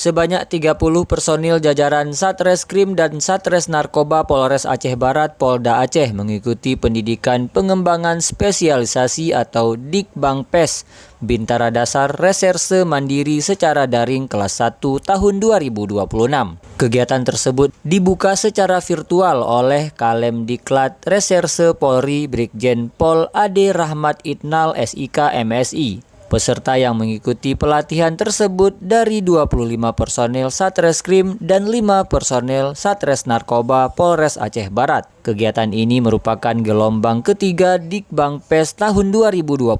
Sebanyak 30 personil jajaran Satreskrim dan Satres Narkoba Polres Aceh Barat Polda Aceh mengikuti pendidikan pengembangan spesialisasi atau Dikbangpes Bintara Dasar Reserse Mandiri secara daring kelas 1 tahun 2026. Kegiatan tersebut dibuka secara virtual oleh Kalemdiklat Reserse Polri Brigjen Pol Ade Rahmat Itnal SIK MSI. Peserta yang mengikuti pelatihan tersebut dari 25 personel Satreskrim dan 5 personel Satres Narkoba Polres Aceh Barat. Kegiatan ini merupakan gelombang ketiga Dikbangpes tahun 2026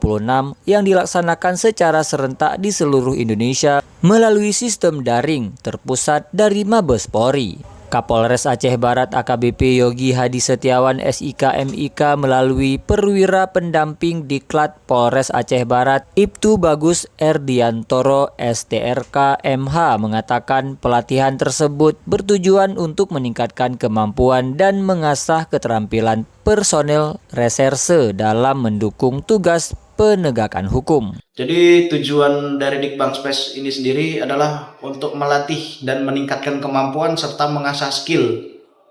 yang dilaksanakan secara serentak di seluruh Indonesia melalui sistem daring terpusat dari Mabes Polri. Kapolres Aceh Barat AKBP Yogi Hadi Setiawan SIK MIK melalui perwira pendamping Diklat Polres Aceh Barat Ibtu Bagus Erdiantoro STRK MH mengatakan pelatihan tersebut bertujuan untuk meningkatkan kemampuan dan mengasah keterampilan personel reserse dalam mendukung tugas penegakan hukum. Jadi tujuan dari Dikbangpes ini sendiri adalah untuk melatih dan meningkatkan kemampuan serta mengasah skill,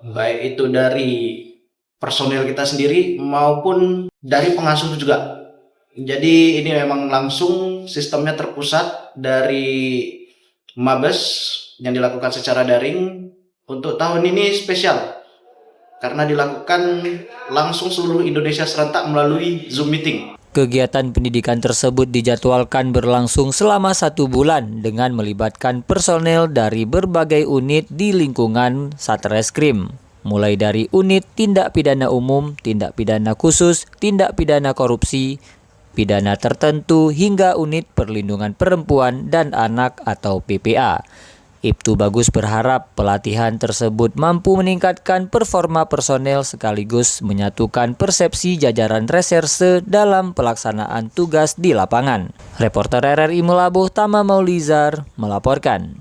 baik itu dari personil kita sendiri maupun dari pengasuh juga. Jadi ini memang langsung sistemnya terpusat dari Mabes yang dilakukan secara daring. Untuk tahun ini spesial karena dilakukan langsung seluruh Indonesia serentak melalui Zoom meeting. Kegiatan pendidikan tersebut dijadwalkan berlangsung selama 1 bulan dengan melibatkan personel dari berbagai unit di lingkungan Satreskrim, mulai dari unit tindak pidana umum, tindak pidana khusus, tindak pidana korupsi, pidana tertentu hingga unit perlindungan perempuan dan anak atau PPA. Ibtu Bagus berharap pelatihan tersebut mampu meningkatkan performa personel sekaligus menyatukan persepsi jajaran reserse dalam pelaksanaan tugas di lapangan. Reporter RRI Melabuh Tama Maulizar melaporkan.